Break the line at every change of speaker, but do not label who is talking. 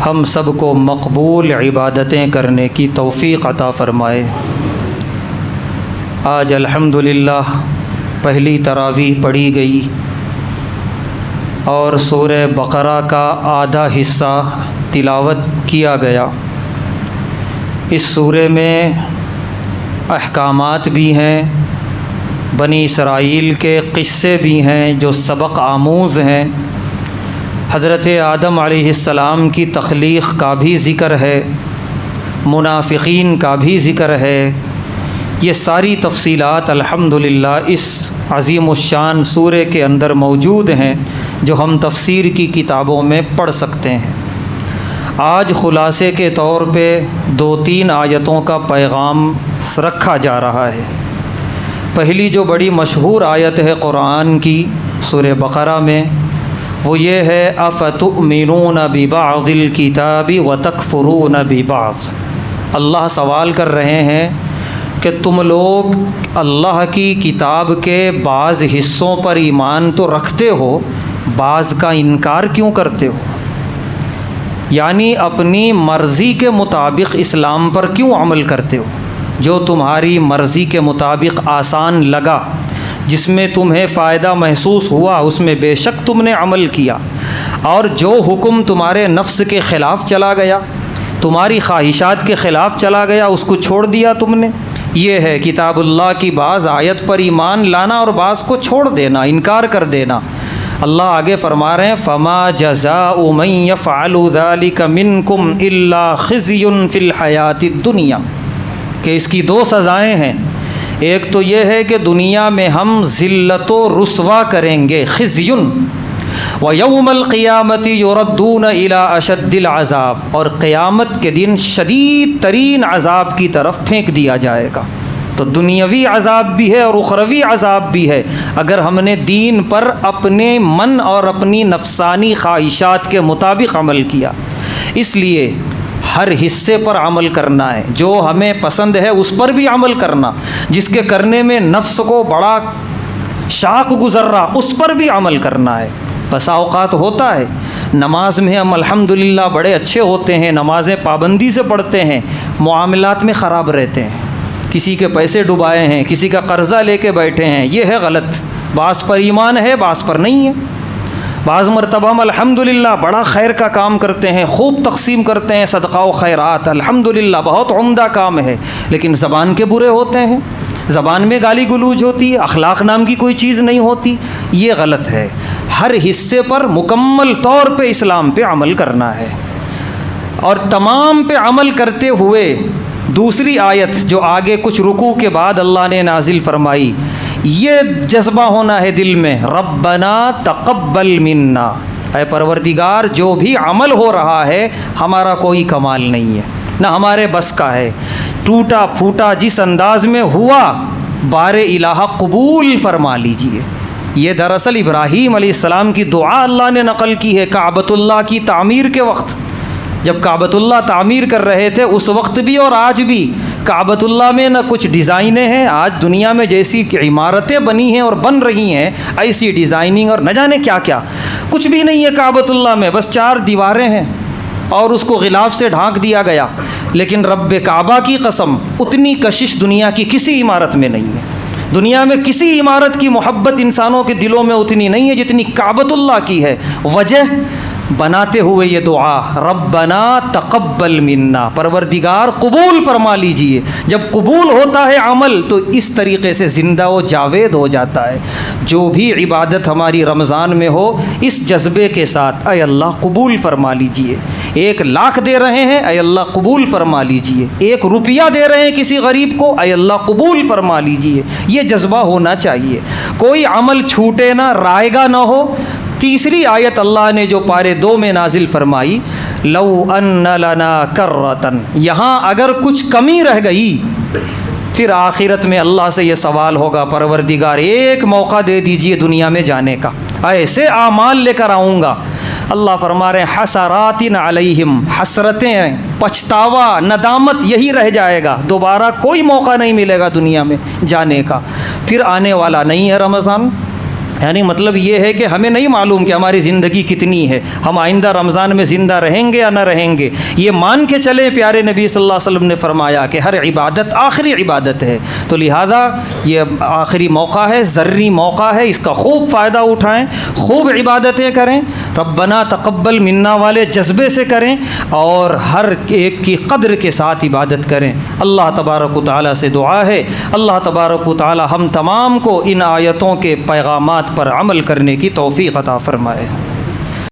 ہم سب کو مقبول عبادتیں کرنے کی توفیق عطا فرمائے۔ آج الحمدللہ پہلی تراویح پڑھی گئی اور سورہ بقرہ کا آدھا حصہ تلاوت کیا گیا۔ اس سورہ میں احکامات بھی ہیں، بنی اسرائیل کے قصے بھی ہیں جو سبق آموز ہیں، حضرت آدم علیہ السلام کی تخلیق کا بھی ذکر ہے، منافقین کا بھی ذکر ہے۔ یہ ساری تفصیلات الحمدللہ اس عظیم الشان سورہ کے اندر موجود ہیں جو ہم تفسیر کی کتابوں میں پڑھ سکتے ہیں۔ آج خلاصے کے طور پہ 2-3 آیتوں کا پیغام رکھا جا رہا ہے۔ پہلی جو بڑی مشہور آیت ہے قرآن کی سورہ بقرہ میں، وہ یہ ہے افتؤمنون ببعض الکتاب وتکفرون ببعض۔ اللہ سوال کر رہے ہیں کہ تم لوگ اللہ کی کتاب کے بعض حصوں پر ایمان تو رکھتے ہو، بعض کا انکار کیوں کرتے ہو؟ یعنی اپنی مرضی کے مطابق اسلام پر کیوں عمل کرتے ہو؟ جو تمہاری مرضی کے مطابق آسان لگا، جس میں تمہیں فائدہ محسوس ہوا، اس میں بے شک تم نے عمل کیا، اور جو حکم تمہارے نفس کے خلاف چلا گیا، تمہاری خواہشات کے خلاف چلا گیا، اس کو چھوڑ دیا تم نے۔ یہ ہے کتاب اللہ کی بعض آیت پر ایمان لانا اور بعض کو چھوڑ دینا، انکار کر دینا۔ اللہ آگے فرما رہے ہیں فَمَا جَزَاءُ مَن يَفْعَلُ ذَلِكَ مِنكُمْ إِلَّا خِزْيٌ فِي الْحَيَاةِ الدُّنْيَا، کہ اس کی 2 سزائیں ہیں۔ ایک تو یہ ہے کہ دنیا میں ہم ذلت و رسوا کریں گے، خزی، وَيَوْمَ الْقِيَامَةِ يُرَدُّونَ إِلَىٰ أَشَدِّ الْعَذَابِ، اور قیامت کے دن شدید ترین عذاب کی طرف پھینک دیا جائے گا۔ تو دنیاوی عذاب بھی ہے اور اخروی عذاب بھی ہے اگر ہم نے دین پر اپنے من اور اپنی نفسانی خواہشات کے مطابق عمل کیا۔ اس لیے ہر حصے پر عمل کرنا ہے، جو ہمیں پسند ہے اس پر بھی عمل کرنا، جس کے کرنے میں نفس کو بڑا شاق گزر رہا اس پر بھی عمل کرنا ہے۔ بسا اوقات ہوتا ہے نماز میں ہم الحمدللہ بڑے اچھے ہوتے ہیں، نمازیں پابندی سے پڑھتے ہیں، معاملات میں خراب رہتے ہیں، کسی کے پیسے ڈبائے ہیں، کسی کا قرضہ لے کے بیٹھے ہیں، یہ ہے غلط۔ بعض پر ایمان ہے، بعض پر نہیں ہے۔ بعض مرتبہ ہم الحمدللہ بڑا خیر کا کام کرتے ہیں، خوب تقسیم کرتے ہیں صدقہ و خیرات، الحمدللہ بہت عمدہ کام ہے، لیکن زبان کے برے ہوتے ہیں، زبان میں گالی گلوچ ہوتی ہے، اخلاق نام کی کوئی چیز نہیں ہوتی، یہ غلط ہے۔ ہر حصے پر مکمل طور پہ اسلام پہ عمل کرنا ہے، اور تمام پہ عمل کرتے ہوئے دوسری آیت جو آگے کچھ رکوع کے بعد اللہ نے نازل فرمائی، یہ جذبہ ہونا ہے دل میں، ربنا تقبل منا، اے پروردگار جو بھی عمل ہو رہا ہے ہمارا کوئی کمال نہیں ہے، نہ ہمارے بس کا ہے، ٹوٹا پھوٹا جس انداز میں ہوا بار الہ قبول فرما لیجئے۔ یہ دراصل ابراہیم علیہ السلام کی دعا اللہ نے نقل کی ہے کعبۃ اللہ کی تعمیر کے وقت، جب کعبۃ اللہ تعمیر کر رہے تھے اس وقت بھی اور آج بھی کعبۃ اللہ میں نہ کچھ ڈیزائنیں ہیں، آج دنیا میں جیسی عمارتیں بنی ہیں اور بن رہی ہیں ایسی ڈیزائننگ اور نہ جانے کیا کیا، کچھ بھی نہیں ہے کعبۃ اللہ میں، بس 4 دیواریں ہیں اور اس کو غلاف سے ڈھانک دیا گیا، لیکن رب کعبہ کی قسم اتنی کشش دنیا کی کسی عمارت میں نہیں ہے۔ دنیا میں کسی عمارت کی محبت انسانوں کے دلوں میں اتنی نہیں ہے جتنی کعبۃ اللہ کی ہے۔ وجہ بناتے ہوئے یہ دعا، ربنا تقبل منا، پروردگار قبول فرما لیجئے۔ جب قبول ہوتا ہے عمل تو اس طریقے سے زندہ و جاوید ہو جاتا ہے۔ جو بھی عبادت ہماری رمضان میں ہو اس جذبے کے ساتھ، اے اللہ قبول فرما لیجئے۔ 1 لاکھ دے رہے ہیں، اے اللہ قبول فرما لیجئے۔ 1 روپیہ دے رہے ہیں کسی غریب کو، اے اللہ قبول فرما لیجئے۔ یہ جذبہ ہونا چاہیے، کوئی عمل چھوٹے نہ، رائگاں نہ ہو۔ تیسری آیت اللہ نے جو پارے 2 میں نازل فرمائی، لو ان لنا کرۃ، یہاں اگر کچھ کمی رہ گئی پھر آخرت میں اللہ سے یہ سوال ہوگا، پروردگار 1 موقع دے دیجئے دنیا میں جانے کا، ایسے اعمال لے کر آؤں گا۔ اللہ فرما رہے ہیں حسرات علیہم، حسرتیں، پچھتاوا، ندامت یہی رہ جائے گا، دوبارہ کوئی موقع نہیں ملے گا دنیا میں جانے کا، پھر آنے والا نہیں ہے رمضان۔ یعنی مطلب یہ ہے کہ ہمیں نہیں معلوم کہ ہماری زندگی کتنی ہے، ہم آئندہ رمضان میں زندہ رہیں گے یا نہ رہیں گے۔ یہ مان کے چلیں، پیارے نبی صلی اللہ علیہ وسلم نے فرمایا کہ ہر عبادت آخری عبادت ہے، تو لہذا یہ آخری موقع ہے، ذری موقع ہے، اس کا خوب فائدہ اٹھائیں، خوب عبادتیں کریں، ربنا تقبل منا والے جذبے سے کریں، اور ہر ایک کی قدر کے ساتھ عبادت کریں۔ اللہ تبارک و تعالیٰ سے دعا ہے، اللہ تبارک و تعالیٰ ہم تمام کو ان آیتوں کے پیغامات پر عمل کرنے کی توفیق عطا فرمائے۔